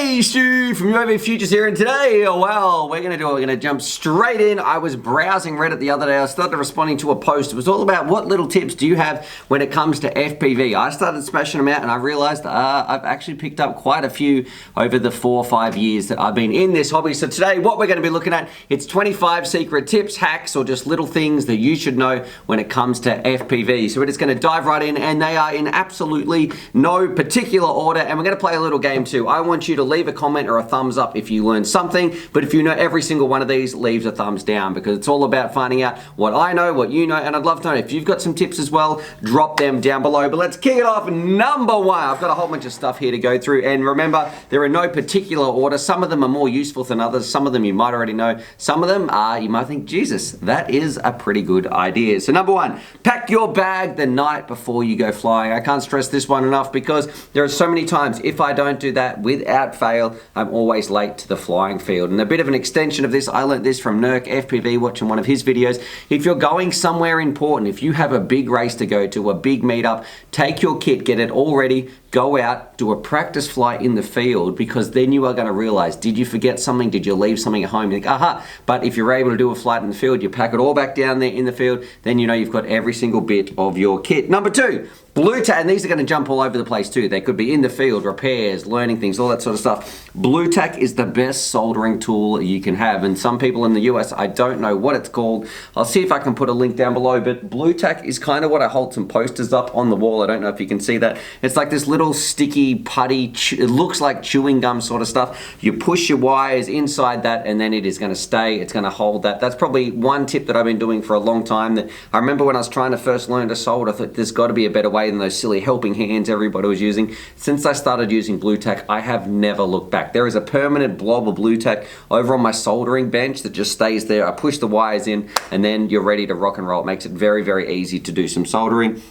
Hey, Stu from UAVfutures here, and today, well, we're going to jump straight in. I was browsing Reddit the other day. I started responding to a post. It was all about what little tips do you have when it comes to FPV. I started smashing them out, and I realized I've actually picked up quite a few over the 4 or 5 years that I've been in this hobby. So today, what we're going to be looking at, it's 25 secret tips, hacks, or just little things that you should know when it comes to FPV. So we're just going to dive right in, and they are in absolutely no particular order, and we're going to play a little game too. I want you to leave a comment or a thumbs up if you learned something, but if you know every single one of these, leave a thumbs down, because it's all about finding out what I know, what you know, and I'd love to know if you've got some tips as well, drop them down below. But let's kick it off. Number one, I've got a whole bunch of stuff here to go through, and remember, there are no particular order. Some of them are more useful than others. Some of them you might already know. Some of them you might think, Jesus, that is a pretty good idea. So number one, pack your bag the night before you go flying. I can't stress this one enough, because there are so many times if I don't do that, without fail, I'm always late to the flying field. And a bit of an extension of this, I learned this from Nurk FPV, watching one of his videos. If you're going somewhere important, if you have a big race to go to, a big meetup, take your kit, get it all ready, go out, do a practice flight in the field, because then you are going to realize, did you forget something? Did you leave something at home? You think, aha. But if you're able to do a flight in the field, you pack it all back down there in the field, then you know you've got every single bit of your kit. Number two, Blu Tac, and these are going to jump all over the place too. They could be in the field, repairs, learning things, all that sort of stuff. Blu Tac is the best soldering tool you can have, and some people in the US, I don't know what it's called. I'll see if I can put a link down below, but Blu Tac is kind of what I hold some posters up on the wall. I don't know if you can see that. It's like this little sticky, putty, it looks like chewing gum sort of stuff. You push your wires inside that, and then it is going to stay. It's going to hold that. That's probably one tip that I've been doing for a long time. That I remember when I was trying to first learn to solder, I thought there's got to be a better way than those silly helping hands everybody was using. Since I started using Blu Tac, I have never looked back. There is a permanent blob of Blu Tac over on my soldering bench that just stays there. I push the wires in, and then you're ready to rock and roll. It makes it very, very easy to do some soldering.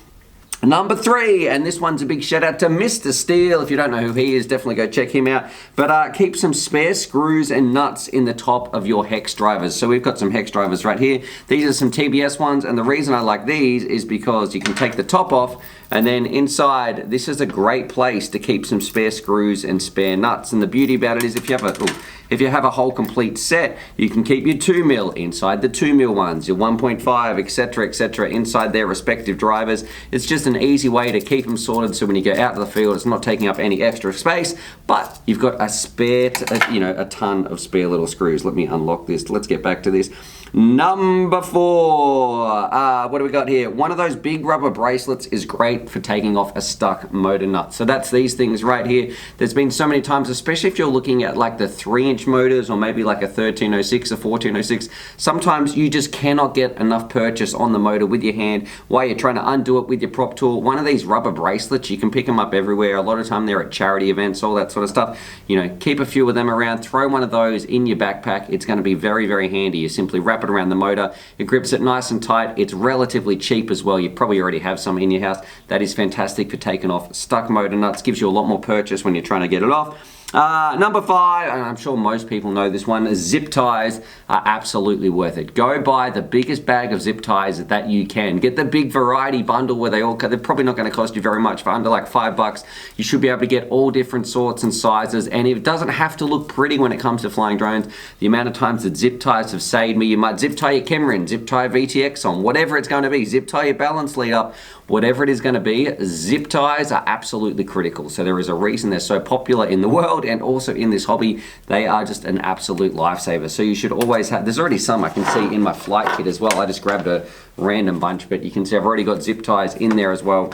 Number three, and this one's a big shout out to Mr. Steel. If you don't know who he is, definitely go check him out. But keep some spare screws and nuts in the top of your hex drivers. So we've got some hex drivers right here. These are some TBS ones, and the reason I like these is because you can take the top off, and then inside, this is a great place to keep some spare screws and spare nuts. And the beauty about it is if you have a whole complete set, you can keep your 2mm inside the 2mm ones, your 1.5, etc., inside their respective drivers. It's just an easy way to keep them sorted, so when you go out to the field, it's not taking up any extra space, but you've got a spare, a ton of spare little screws. Let me unlock this. Let's get back to this. Number four, what do we got here? One of those big rubber bracelets is great for taking off a stuck motor nut. So that's these things right here. There's been so many times, especially if you're looking at like the 3-inch motors, or maybe like a 1306 or 1406, sometimes you just cannot get enough purchase on the motor with your hand while you're trying to undo it with your prop tool. One of these rubber bracelets, you can pick them up everywhere. A lot of time they're at charity events, all that sort of stuff. You know, keep a few of them around, throw one of those in your backpack. It's going to be very, very handy. You simply wrap it around the motor, it grips it nice and tight. It's relatively cheap as well. You probably already have some in your house. That is fantastic for taking off stuck motor nuts. Gives you a lot more purchase when you're trying to get it off. Number five, and I'm sure most people know this one, zip ties are absolutely worth it. Go buy the biggest bag of zip ties that you can. Get the big variety bundle where they're probably not going to cost you very much. For under like $5, you should be able to get all different sorts and sizes, and it doesn't have to look pretty when it comes to flying drones. The amount of times that zip ties have saved me, you might zip tie your Cameron, zip tie VTX on, whatever it's going to be, zip tie your balance lead up, whatever it is going to be, zip ties are absolutely critical. So there is a reason they're so popular in the world, and also in this hobby, they are just an absolute lifesaver. So you should always have, there's already some I can see in my flight kit as well. I just grabbed a random bunch, but you can see I've already got zip ties in there as well.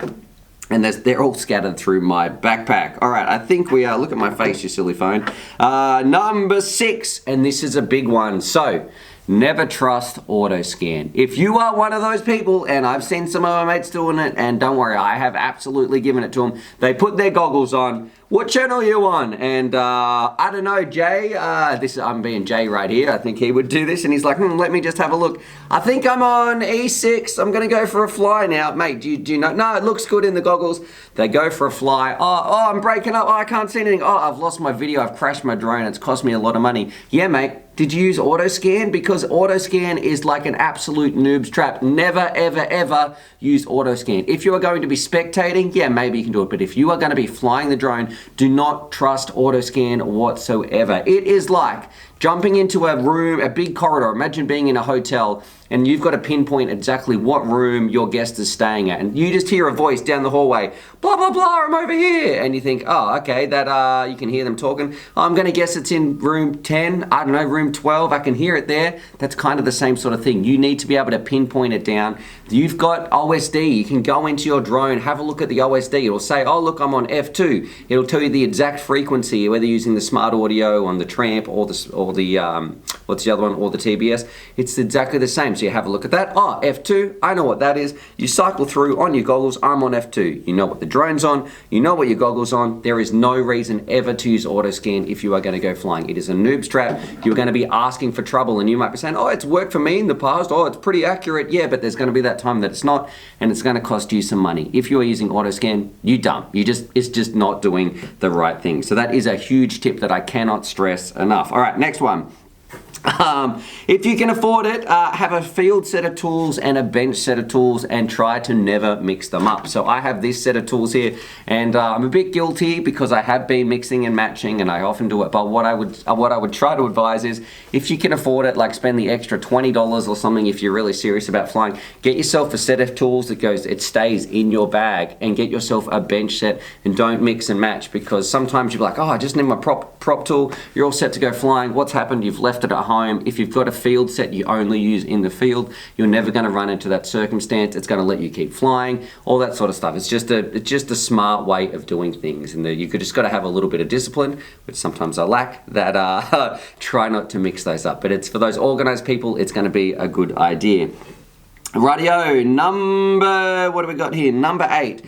And they're all scattered through my backpack. All right, I think we are, look at my face, you silly phone. Number six, and this is a big one. So, never trust auto scan. If you are one of those people, and I've seen some of my mates doing it, and don't worry, I have absolutely given it to them. They put their goggles on. What channel are you on? And I don't know, Jay. I'm being Jay right here. I think he would do this, and he's like, let me just have a look. I think I'm on E6. I'm gonna go for a fly now, mate. Do you know? No, it looks good in the goggles. They go for a fly. Oh, I'm breaking up. Oh, I can't see anything. Oh, I've lost my video. I've crashed my drone. It's cost me a lot of money. Yeah, mate. Did you use auto scan? Because auto scan is like an absolute noob's trap. Never, ever, ever use auto scan. If you are going to be spectating, yeah, maybe you can do it. But if you are going to be flying the drone do not trust auto scan whatsoever. It is like jumping into a room, a big corridor. Imagine being in a hotel and you've got to pinpoint exactly what room your guest is staying at. And you just hear a voice down the hallway, blah, blah, blah, I'm over here. And you think, oh, okay, that you can hear them talking. Oh, I'm going to guess it's in room 10, I don't know, room 12. I can hear it there. That's kind of the same sort of thing. You need to be able to pinpoint it down. You've got OSD. You can go into your drone, have a look at the OSD. It'll say, oh, look, I'm on F2. It'll tell you the exact frequency, whether you're using the smart audio on the Tramp or the what's the other one, or the TBS. It's exactly the same. So you have a look at that. Oh, F2, I know what that is. You cycle through on your goggles, I'm on F2. You know what the drone's on, you know what your goggles on. There is no reason ever to use auto scan if you are going to go flying. It is a noob trap. You're going to be asking for trouble, and you might be saying, oh, it's worked for me in the past. Oh, it's pretty accurate. Yeah, but there's going to be that time that it's not, and it's going to cost you some money. If you are using auto scan, you're dumb. It's just not doing the right thing. So that is a huge tip that I cannot stress enough. All right, next one. If you can afford it, have a field set of tools and a bench set of tools, and try to never mix them up. So I have this set of tools here, and I'm a bit guilty because I have been mixing and matching, and I often do it. But what I would try to advise is, if you can afford it, like spend the extra $20 or something if you're really serious about flying. Get yourself a set of tools that it stays in your bag, and get yourself a bench set, and don't mix and match, because sometimes you're like, oh, I just need my prop tool. You're all set to go flying. What's happened? You've left it at home. If you've got a field set you only use in the field, you're never going to run into that circumstance. It's going to let you keep flying, all that sort of stuff. It's just a smart way of doing things, and you just got to have a little bit of discipline, which sometimes I lack, that try not to mix those up. But it's for those organized people, it's going to be a good idea. Radio what do we got here? Number 8,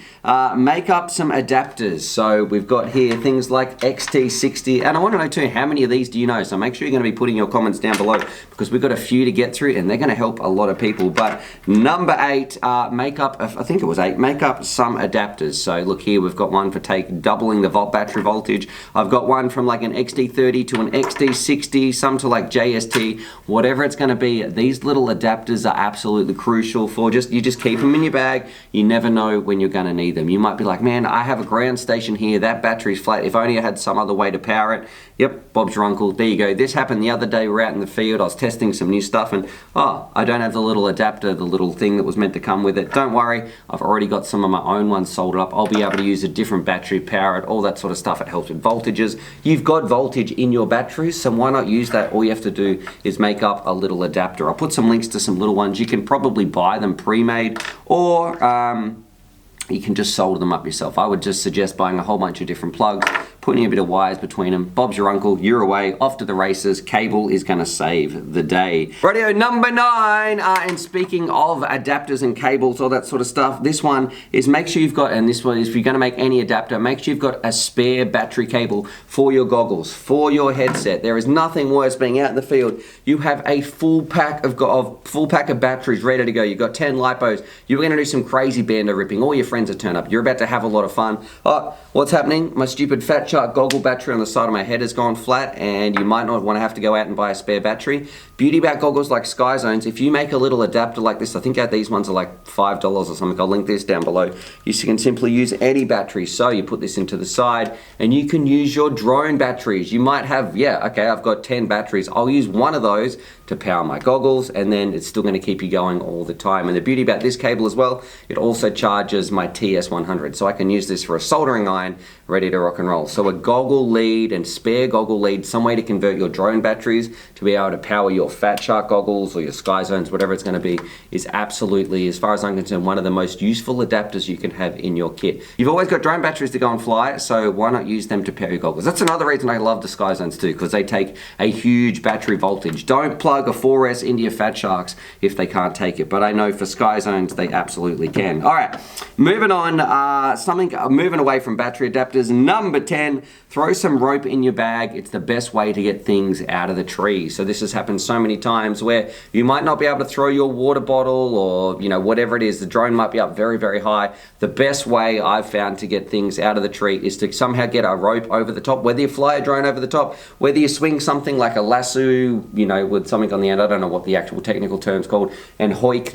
make up some adapters. So we've got here things like XT60, and I want to know too, how many of these do you know? So make sure you're going to be putting your comments down below, because we've got a few to get through, and they're going to help a lot of people. But number 8, make up, I think it was 8, make up some adapters. So look here, we've got one for doubling the battery voltage. I've got one from like an XT30 to an XT60, some to like JST, whatever it's going to be. These little adapters are absolutely crucial for you just keep them in your bag. You never know when you're going to need them. You might be like, man, I have a ground station here, that battery's flat, if only I had some other way to power it. Yep, Bob's your uncle. There you go. This happened the other day. We're out in the field, I was testing some new stuff, and I don't have the little adapter, the little thing that was meant to come with it. Don't worry, I've already got some of my own ones soldered up. I'll be able to use a different battery, power it, all that sort of stuff. It helps with voltages. You've got voltage in your batteries, so why not use that? All you have to do is make up a little adapter. I'll put some links to some little ones. You can probably buy them pre-made, or you can just solder them up yourself. I would just suggest buying a whole bunch of different plugs, putting a bit of wires between them. Bob's your uncle, you're away, off to the races. Cable is gonna save the day. Radio number 9, and speaking of adapters and cables, all that sort of stuff, this one is make sure you've got, and this one is if you're gonna make any adapter, make sure you've got a spare battery cable for your goggles, for your headset. There is nothing worse being out in the field. You have a full pack of batteries ready to go. You've got 10 lipos. You're gonna do some crazy bando ripping. All your friends are turned up. You're about to have a lot of fun. Oh, what's happening? My stupid Fat Shark goggle battery on the side of my head has gone flat, and you might not want to have to go out and buy a spare battery. Beauty about goggles like Sky Zones, if you make a little adapter like this, I think these ones are like $5 or something. I'll link this down below. You can simply use any battery. So you put this into the side, and you can use your drone batteries. You might have, I've got 10 batteries. I'll use one of those to power my goggles, and then it's still going to keep you going all the time. And the beauty about this cable as well, it also charges my TS100, so I can use this for a soldering iron, ready to rock and roll. So a goggle lead and spare goggle lead, some way to convert your drone batteries to be able to power your Fat Shark goggles or your Sky Zones, whatever it's going to be, is absolutely, as far as I'm concerned, one of the most useful adapters you can have in your kit. You've always got drone batteries to go and fly, so why not use them to power your goggles? That's another reason I love the Sky Zones too, because they take a huge battery voltage. Don't plug a 4S into your Fat Sharks if they can't take it, but I know for Sky Zones they absolutely can. All right, moving on, moving away from battery adapters. Number 10, throw some rope in your bag. It's the best way to get things out of the tree. So this has happened so many times where you might not be able to throw your water bottle, or whatever it is. The drone might be up very, very high. The best way I've found to get things out of the tree is to somehow get a rope over the top, whether you fly a drone over the top, whether you swing something like a lasso, with something on the end. I don't know what the actual technical term's called, and hoik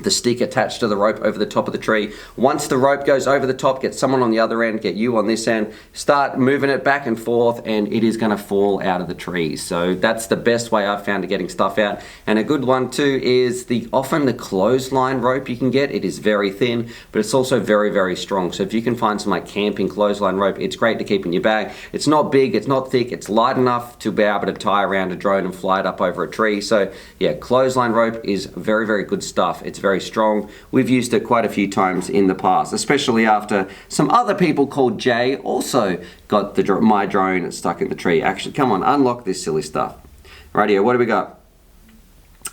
the stick attached to the rope over the top of the tree. Once the rope goes over the top, get someone on the other end, get you on this end, start moving it back and forth, and it is gonna fall out of the tree. So that's the best way I've found of getting stuff out. And a good one too is often the clothesline rope you can get. It is very thin, but it's also very, very strong. So if you can find some like camping clothesline rope, it's great to keep in your bag. It's not big, it's not thick, it's light enough to be able to tie around a drone and fly it up over a tree. So yeah, clothesline rope is very, very good stuff. It's very strong. We've used it quite a few times in the past, especially after some other people called Jay also got my drone stuck in the tree. Actually, come on, unlock this silly stuff. Right here, what do we got?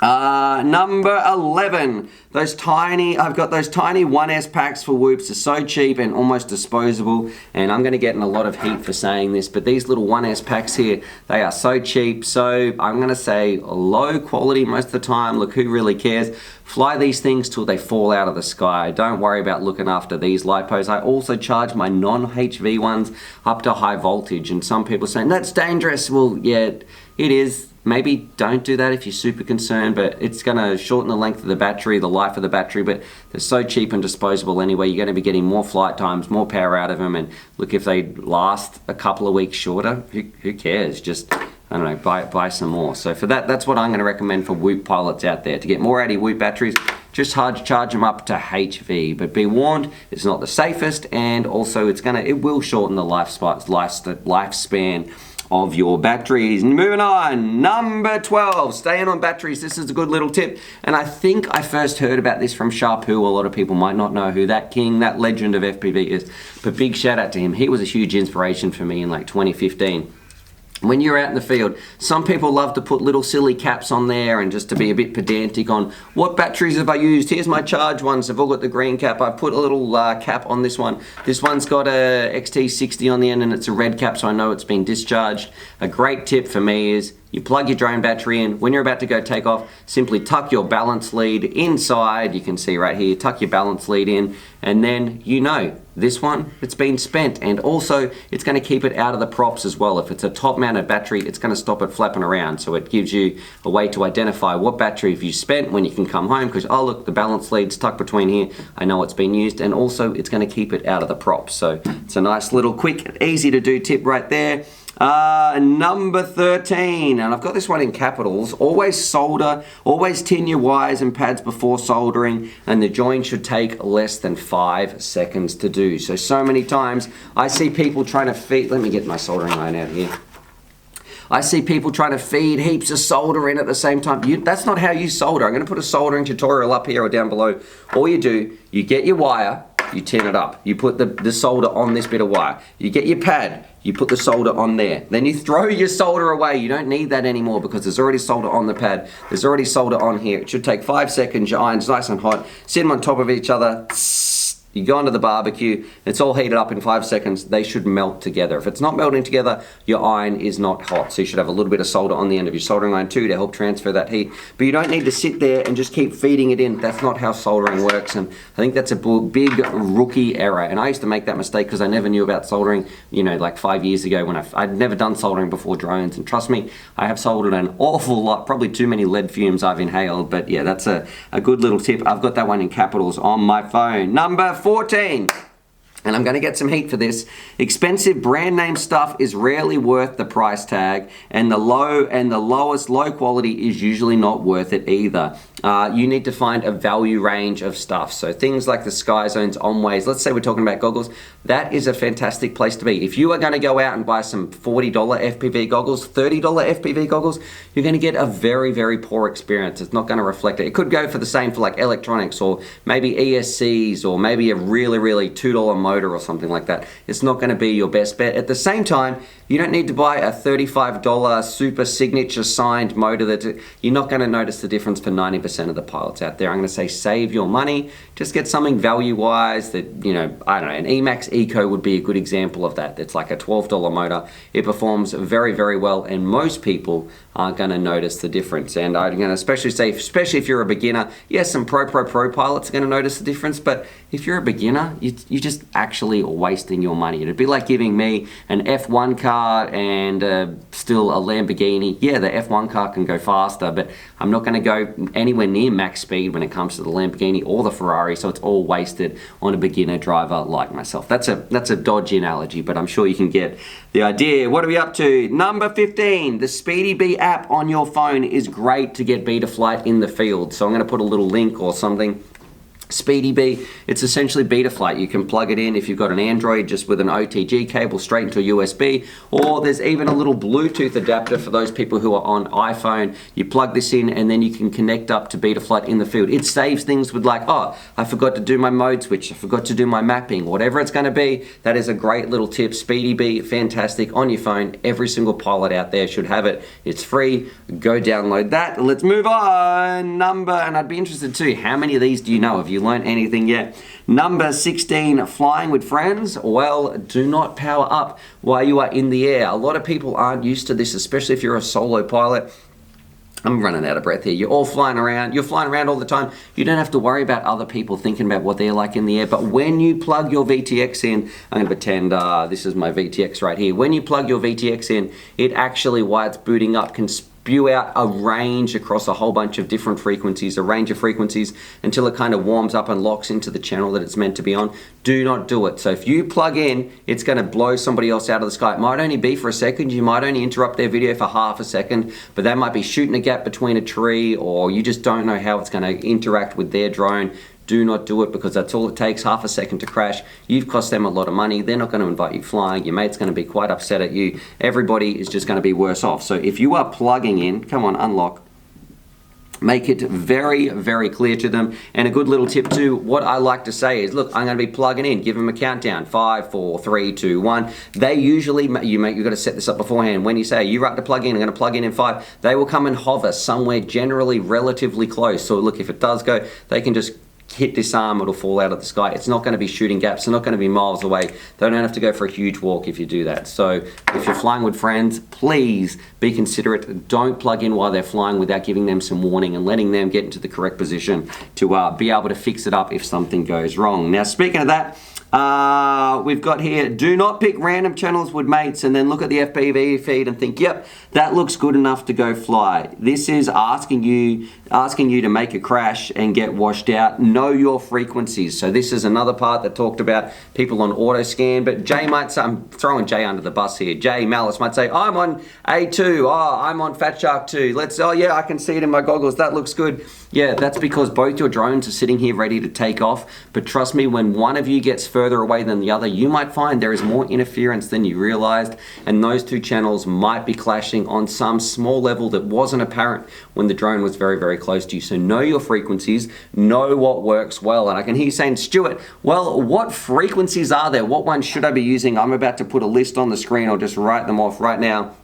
Number 11, I've got those tiny 1S packs for whoops. They're so cheap and almost disposable, and I'm going to get in a lot of heat for saying this, but these little 1S packs here, they are so cheap. So I'm going to say low quality most of the time. Look, who really cares? Fly these things till they fall out of the sky. Don't worry about looking after these lipos. I also charge my non-HV ones up to high voltage, and some people are saying that's dangerous. Well, yeah, it is. Maybe don't do that if you're super concerned, but it's going to shorten the length of the battery, the life of the battery, but they're so cheap and disposable anyway. You're going to be getting more flight times, more power out of them, and look, if they last a couple of weeks shorter, who cares? Just, I don't know, buy some more. So for that, that's what I'm going to recommend for Whoop pilots out there. To get more out of your Whoop batteries, just charge them up to HV, but be warned, it's not the safest, and also it will shorten the lifespan of your batteries. Moving on, number 12, staying on batteries. This is a good little tip, and I think I first heard about this from Sharpoo. A lot of people might not know who that king, that legend of FPV is, but big shout out to him. He was a huge inspiration for me in like 2015. When you're out in the field, some people love to put little silly caps on there and just to be a bit pedantic on what batteries have I used. Here's my charge ones. They've all got the green cap. I've put a little cap on this one. This one's got a XT60 on the end and it's a red cap, so I know it's been discharged. A great tip for me is you plug your drone battery in. When you're about to go take off, simply tuck your balance lead inside. You can see right here, tuck your balance lead in, and then you know this one, it's been spent. And also, it's going to keep it out of the props as well. If it's a top-mounted battery, it's going to stop it flapping around. So it gives you a way to identify what battery have you spent when you can come home, because, oh look, the balance lead's tucked between here. I know it's been used. And also, it's going to keep it out of the props. So it's a nice little quick, easy to do tip right there. Number 13, and I've got this one in capitals. Always solder, always tin your wires and pads before soldering, and the join should take less than 5 seconds to do. So many times I see people trying to feed, let me get my soldering iron out here. I see people trying to feed heaps of solder in at the same time. That's not how you solder. I'm going to put a soldering tutorial up here or down below. All you do, you get your wire, you tin it up. You put the solder on this bit of wire. You get your pad, you put the solder on there. Then you throw your solder away. You don't need that anymore because there's already solder on the pad. There's already solder on here. It should take 5 seconds. Your iron's nice and hot. Sit them on top of each other. You go onto the barbecue, it's all heated up in 5 seconds. They should melt together. If it's not melting together, your iron is not hot. So you should have a little bit of solder on the end of your soldering iron too to help transfer that heat. But you don't need to sit there and just keep feeding it in. That's not how soldering works. And I think that's a big rookie error. And I used to make that mistake because I never knew about soldering, you know, like 5 years ago when I'd never done soldering before drones. And trust me, I have soldered an awful lot, probably too many lead fumes I've inhaled. But yeah, that's a good little tip. I've got that one in capitals on my phone. Number 14. And I'm going to get some heat for this. Expensive brand name stuff is rarely worth the price tag, and the lowest low quality is usually not worth it either. You need to find a value range of stuff. So things like the Sky Zones, Onways, let's say we're talking about goggles, that is a fantastic place to be. If you are going to go out and buy some $40 FPV goggles, $30 FPV goggles, you're going to get a very, very poor experience. It's not going to reflect it. It could go for the same for like electronics or maybe ESCs or maybe a really, really $2 motor or something like that. It's not going to be your best bet. At the same time, you don't need to buy a $35 super signature signed motor that you're not going to notice the difference for 90% of the pilots out there. I'm going to say save your money. Just get something value-wise that, you know, I don't know, an Emax Eco would be a good example of that. It's like a $12 motor. It performs very, very well, and most people aren't going to notice the difference. And I'm going to especially say, especially if you're a beginner, yes, some pro pilots are going to notice the difference, but if you're a beginner, you just actually wasting your money. It'd be like giving me an F1 car and still a Lamborghini. Yeah, the F1 car can go faster, but I'm not going to go anywhere near max speed when it comes to the Lamborghini or the Ferrari, so it's all wasted on a beginner driver like myself. That's a dodgy analogy, but I'm sure you can get the idea. What are we up to? Number 15, the speedybee app on your phone is great to get Betaflight in the field. So I'm going to put a little link or something. speedybee, it's essentially Betaflight. You can plug it in if you've got an Android just with an OTG cable straight into a USB, or there's even a little Bluetooth adapter for those people who are on iPhone. You plug this in and then you can connect up to Betaflight in the field. It saves things with like, oh, I forgot to do my mode switch, I forgot to do my mapping, whatever it's going to be. That is a great little tip. speedybee, fantastic on your phone. Every single pilot out there should have it. It's free. Go download that. Let's move on. And I'd be interested too, how many of these do you know? Have you learned anything yet? Number 16, flying with friends. Well, do not power up while you are in the air. A lot of people aren't used to this, especially if you're a solo pilot. I'm running out of breath here. You're all flying around. You're flying around all the time. You don't have to worry about other people thinking about what they're like in the air. But when you plug your VTX in, I'm going to pretend this is my VTX right here. When you plug your VTX in, it actually, while it's booting up, can spew out a range across a whole bunch of different frequencies, a range of frequencies, until it kind of warms up and locks into the channel that it's meant to be on. Do not do it. So if you plug in, it's going to blow somebody else out of the sky. It might only be for a second. You might only interrupt their video for half a second, but they might be shooting a gap between a tree, or you just don't know how it's going to interact with their drone. Do not do it, because that's all it takes, half a second to crash. You've cost them a lot of money. They're not going to invite you flying. Your mate's going to be quite upset at you. Everybody is just going to be worse off. So if you are plugging in, come on, unlock. Make it very, very clear to them. And a good little tip too, what I like to say is, look, I'm going to be plugging in. Give them a countdown. 5, 4, 3, 2, 1. They usually, you've got to set this up beforehand. When you say, you're right to plug in, I'm going to plug in 5, they will come and hover somewhere generally relatively close. So look, if it does go, they can just hit disarm, it'll fall out of the sky. It's not going to be shooting gaps. They're not going to be miles away. They don't have to go for a huge walk if you do that. So if you're flying with friends, please be considerate. Don't plug in while they're flying without giving them some warning and letting them get into the correct position to be able to fix it up if something goes wrong. Now, speaking of that, we've got here, do not pick random channels with mates and then look at the FPV feed and think, yep, that looks good enough to go fly. This is asking you to make a crash and get washed out. Know your frequencies. So this is another part that talked about people on auto scan, but Jay might say, I'm throwing Jay under the bus here. Jay Malice might say, I'm on A2, I'm on Fat Shark 2. Oh yeah, I can see it in my goggles, that looks good. Yeah, that's because both your drones are sitting here ready to take off, but trust me, when one of you gets further away than the other, you might find there is more interference than you realized, and those two channels might be clashing on some small level that wasn't apparent when the drone was very, very close to you. So know your frequencies, know what works well. And I can hear you saying, Stuart, well, what frequencies are there? What ones should I be using? I'm about to put a list on the screen. I'll just write them off right now.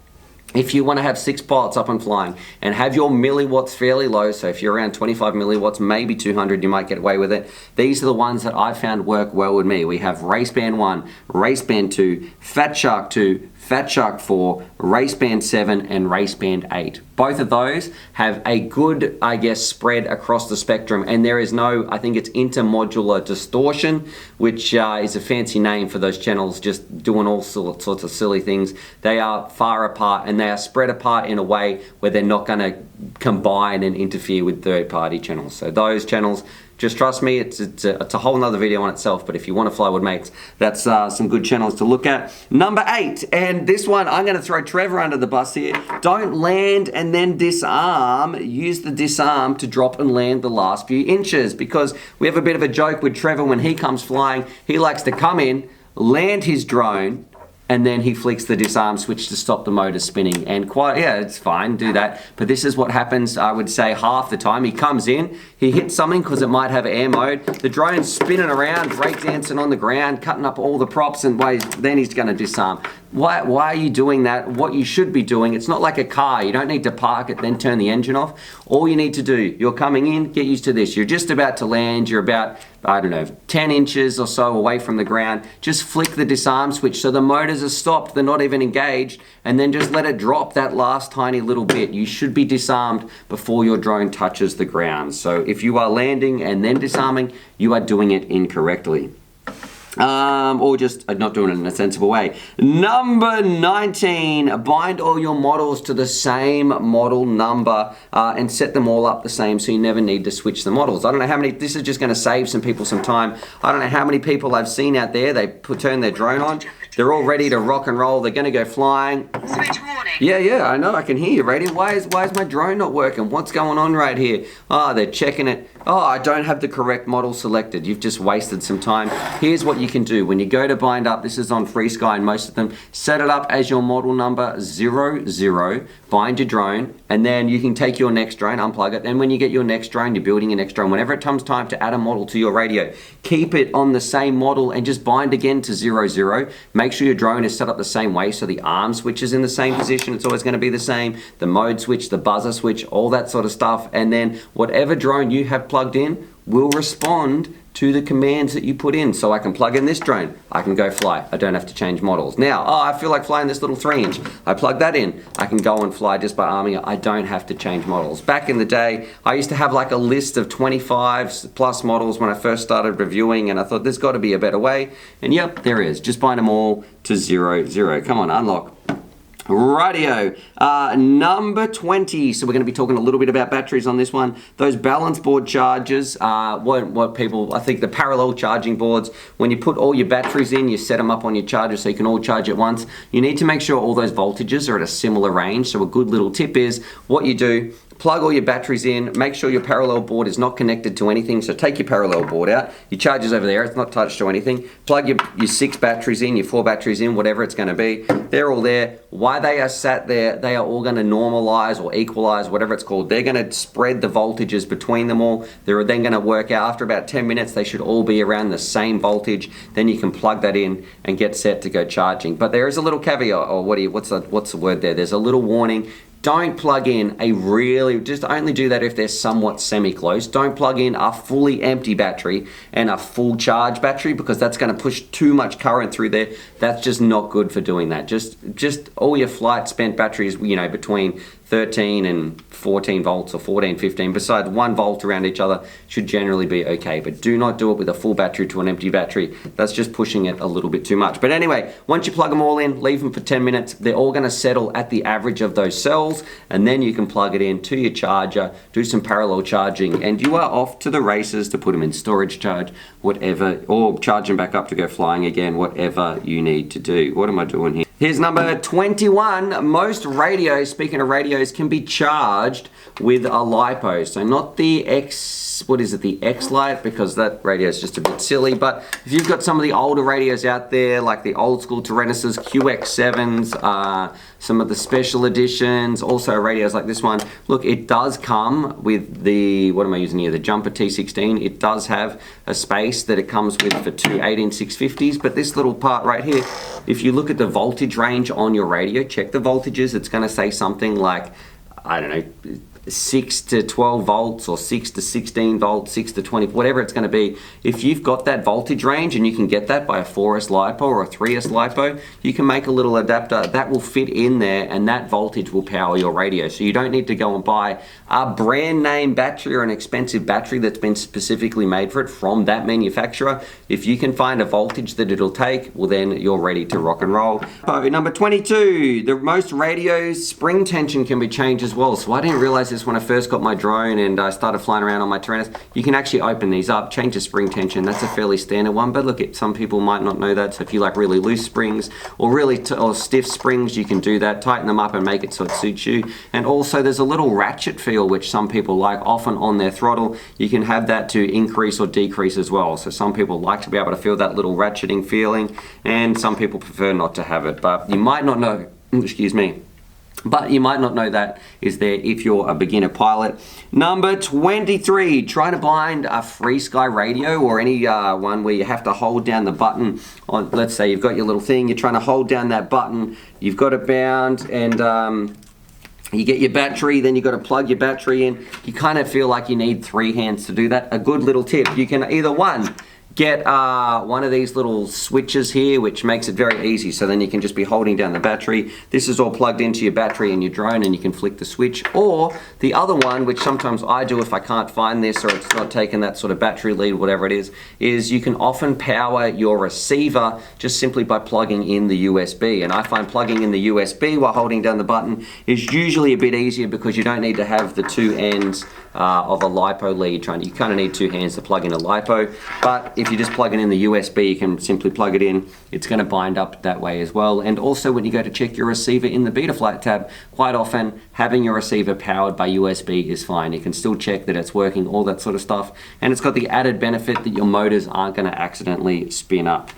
If you want to have 6 pilots up and flying and have your milliwatts fairly low, so if you're around 25 milliwatts, maybe 200, you might get away with it. These are the ones that I found work well with me. We have Raceband 1, Raceband 2, Fat Shark 2, Fat Shark 4, Raceband 7, and Raceband 8. Both of those have a good, I guess, spread across the spectrum, and there is no, I think it's intermodular distortion, which is a fancy name for those channels just doing all sorts of silly things. They are far apart, and they are spread apart in a way where they're not going to combine and interfere with third-party channels. So those channels, just trust me, it's a whole nother video on itself, but if you want to fly with mates, that's some good channels to look at. Number 8, and this one, I'm going to throw Trevor under the bus here. Don't land and then disarm. Use the disarm to drop and land the last few inches, because we have a bit of a joke with Trevor when he comes flying. He likes to come in, land his drone, and then he flicks the disarm switch to stop the motor spinning. And yeah, it's fine, do that. But this is what happens, I would say, half the time. He comes in, he hits something because it might have air mode. The drone's spinning around, breakdancing on the ground, cutting up all the props, and then he's going to disarm. Why are you doing that? What you should be doing, it's not like a car. You don't need to park it, then turn the engine off. All you need to do, you're coming in, get used to this. You're just about to land. You're about, I don't know, 10 inches or so away from the ground. Just flick the disarm switch so the motors are stopped. They're not even engaged. And then just let it drop that last tiny little bit. You should be disarmed before your drone touches the ground. So if you are landing and then disarming, you are doing it incorrectly. or just not doing it in a sensible way. Number 19, bind all your models to the same model number and set them all up the same so you never need to switch the models. I don't know how many, this is just going to save some people some time. I don't know how many people I've seen out there, they turn their drone on, they're all ready to rock and roll, they're going to go flying. Switch warning. Yeah, I know, I can hear you, Radio. Why is my drone not working? What's going on right here? Oh, they're checking it. Oh, I don't have the correct model selected. You've just wasted some time. Here's what you can do. When you go to bind up, this is on Free Sky and most of them, set it up as your model number 00, bind your drone, and then you can take your next drone, unplug it, and when you get your next drone, you're building your next drone. Whenever it comes time to add a model to your radio, keep it on the same model and just bind again to 00. Make sure your drone is set up the same way so the arm switch is in the same position. It's always going to be the same. The mode switch, the buzzer switch, all that sort of stuff. And then whatever drone you have plugged in will respond to the commands that you put in. So I can plug in this drone, I can go fly. I don't have to change models. Now, I feel like flying this little 3-inch. I plug that in. I can go and fly just by arming it. I don't have to change models. Back in the day, I used to have like a list of 25 plus models when I first started reviewing, and I thought there's got to be a better way. And yep, there is. Just bind them all to 00. Come on, unlock. Radio, number 20. So we're going to be talking a little bit about batteries on this one. Those balance board chargers, what people, I think the parallel charging boards, when you put all your batteries in, you set them up on your charger so you can all charge at once. You need to make sure all those voltages are at a similar range. So a good little tip is what you do, plug all your batteries in, make sure your parallel board is not connected to anything, so take your parallel board out, your charger's over there, it's not touched to anything, plug your 6 batteries in, your 4 batteries in, whatever it's going to be, they're all there. Why they are sat there, they are all going to normalize or equalize, whatever it's called. They're going to spread the voltages between them all. They're then going to work out, after about 10 minutes, they should all be around the same voltage. Then you can plug that in and get set to go charging. But there is a little caveat, or what's the word there? There's a little warning. Don't plug in just only do that if they're somewhat semi-close. Don't plug in a fully empty battery and a full charge battery, because that's going to push too much current through there. That's just not good for doing that. Just all your flight spent batteries, between 13 and 14 volts or 14, 15, besides 1 volt around each other, should generally be okay. But do not do it with a full battery to an empty battery. That's just pushing it a little bit too much. But anyway, once you plug them all in, leave them for 10 minutes, they're all going to settle at the average of those cells, and then you can plug it in to your charger, do some parallel charging, and you are off to the races to put them in storage charge, whatever, or charge them back up to go flying again, whatever you need to do. What am I doing here? Here's number 21. Most radios, speaking of radios, can be charged with a lipo. So not the the X-Lite, because that radio is just a bit silly. But if you've got some of the older radios out there, like the old school Tyrannuses, QX7s, some of the special editions, also radios like this one, look, it does come with the, what am I using here, the Jumper T16. It does have a space that it comes with for 2 18-650s, but this little part right here, if you look at the voltage range on your radio, check the voltages, it's going to say something like, I don't know, 6 to 12 volts or 6 to 16 volts, 6 to 20, whatever it's going to be. If you've got that voltage range and you can get that by a 4S LiPo or a 3S LiPo, you can make a little adapter that will fit in there, and that voltage will power your radio. So you don't need to go and buy a brand name battery or an expensive battery that's been specifically made for it from that manufacturer. If you can find a voltage that it'll take, well then you're ready to rock and roll. Number 22, most radios, spring tension can be changed as well. So I didn't realize this when I first got my drone and I started flying around on my Tyrannus. You can actually open these up, change the spring tension. That's a fairly standard one, but look, some people might not know that. So if you like really loose springs or really or stiff springs, you can do that, tighten them up and make it so it suits you. And also there's a little ratchet feel which some people like, often on their throttle. You can have that to increase or decrease as well. So some people like to be able to feel that little ratcheting feeling, and some people prefer not to have it. But you might not know, excuse me, but you might not know that is there if you're a beginner pilot. Number 23, try to bind a Free Sky radio or any one where you have to hold down the button on, let's say you've got your little thing, you're trying to hold down that button, you've got it bound, and you get your battery, then you've got to plug your battery in. You kind of feel like you need 3 hands to do that. A good little tip, you can either get one of these little switches here, which makes it very easy. So then you can just be holding down the battery. This is all plugged into your battery in your drone, and you can flick the switch. Or the other one, which sometimes I do if I can't find this or it's not taking that sort of battery lead, whatever it is you can often power your receiver just simply by plugging in the USB. And I find plugging in the USB while holding down the button is usually a bit easier because you don't need to have the two ends of a lipo lead. You kind of need two hands to plug in a lipo, but if you just plug it in the USB, you can simply plug it in. It's going to bind up that way as well. And also when you go to check your receiver in the Betaflight tab, quite often having your receiver powered by USB is fine. You can still check that it's working, all that sort of stuff. And it's got the added benefit that your motors aren't going to accidentally spin up.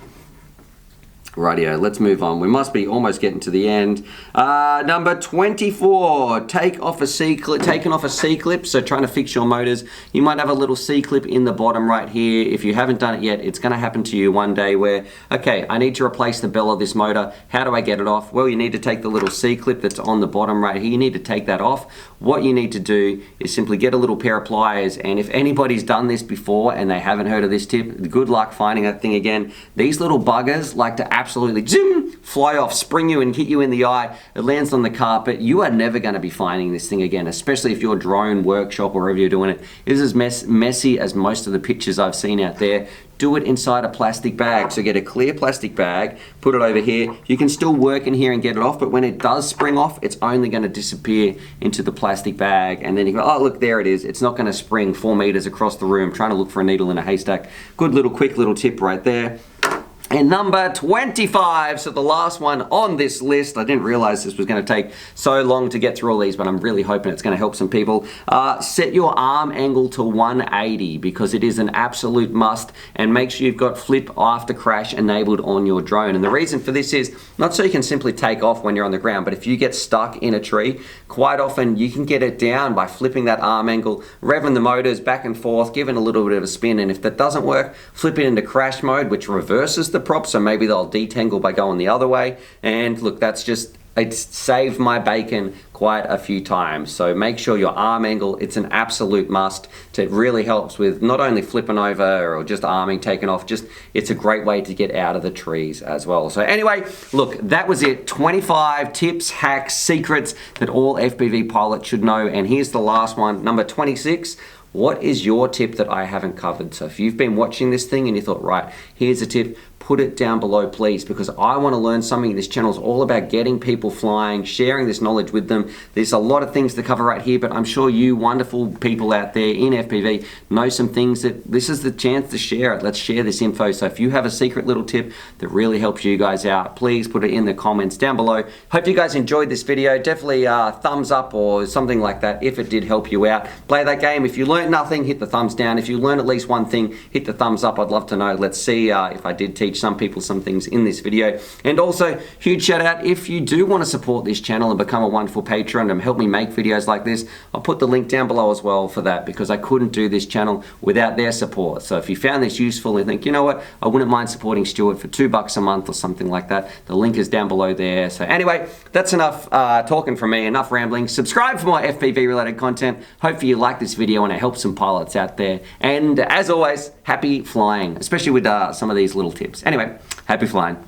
Rightio, let's move on. We must be almost getting to the end. Number 24, taking off a C-clip, so trying to fix your motors. You might have a little C-clip in the bottom right here. If you haven't done it yet, it's going to happen to you one day where, okay, I need to replace the bell of this motor. How do I get it off? Well, you need to take the little C-clip that's on the bottom right here. You need to take that off. What you need to do is simply get a little pair of pliers, and if anybody's done this before and they haven't heard of this tip, good luck finding that thing again. These little buggers like to absolutely zoom, fly off, spring you and hit you in the eye. It lands on the carpet. You are never going to be finding this thing again, especially if your drone workshop or wherever you're doing it is as messy as most of the pictures I've seen out there. Do it inside a plastic bag. So get a clear plastic bag, put it over here. You can still work in here and get it off, but when it does spring off, it's only going to disappear into the plastic bag. And then you go, oh, look, there it is. It's not going to spring 4 meters across the room trying to look for a needle in a haystack. Good little, quick little tip right there. And number 25, so the last one on this list. I didn't realize this was going to take so long to get through all these, but I'm really hoping it's going to help some people. Set your arm angle to 180 because it is an absolute must, and make sure you've got flip after crash enabled on your drone. And the reason for this is not so you can simply take off when you're on the ground, but if you get stuck in a tree, quite often you can get it down by flipping that arm angle, revving the motors back and forth, giving a little bit of a spin, and if that doesn't work, flip it into crash mode, which reverses the prop, so maybe they'll detangle by going the other way. And look, that's just, it's saved my bacon quite a few times. So make sure your arm angle, it's an absolute must. It really helps with not only flipping over or just arming, taking off, just it's a great way to get out of the trees as well. So anyway, look, that was it. 25 tips, hacks, secrets that all FPV pilots should know. And here's the last one, number 26. What is your tip that I haven't covered? So if you've been watching this thing and you thought, right, here's a tip, put it down below, please, because I want to learn something. This channel is all about getting people flying, sharing this knowledge with them. There's a lot of things to cover right here, but I'm sure you wonderful people out there in FPV know some things that this is the chance to share it. Let's share this info. So if you have a secret little tip that really helps you guys out, please put it in the comments down below. Hope you guys enjoyed this video. Definitely thumbs up or something like that if it did help you out. Play that game. If you learned nothing, hit the thumbs down. If you learned at least one thing, hit the thumbs up. I'd love to know. Let's see if I did teach some people some things in this video. And also, huge shout out if you do want to support this channel and become a wonderful patron and help me make videos like this, I'll put the link down below as well for that, because I couldn't do this channel without their support. So if you found this useful and think, you know what, I wouldn't mind supporting Stuart for $2 a month or something like that, the link is down below there. So anyway, that's enough talking from me, enough rambling. Subscribe for more FPV related content. Hopefully you like this video and it helps some pilots out there. And as always, happy flying, especially with some of these little tips. Anyway, happy flying.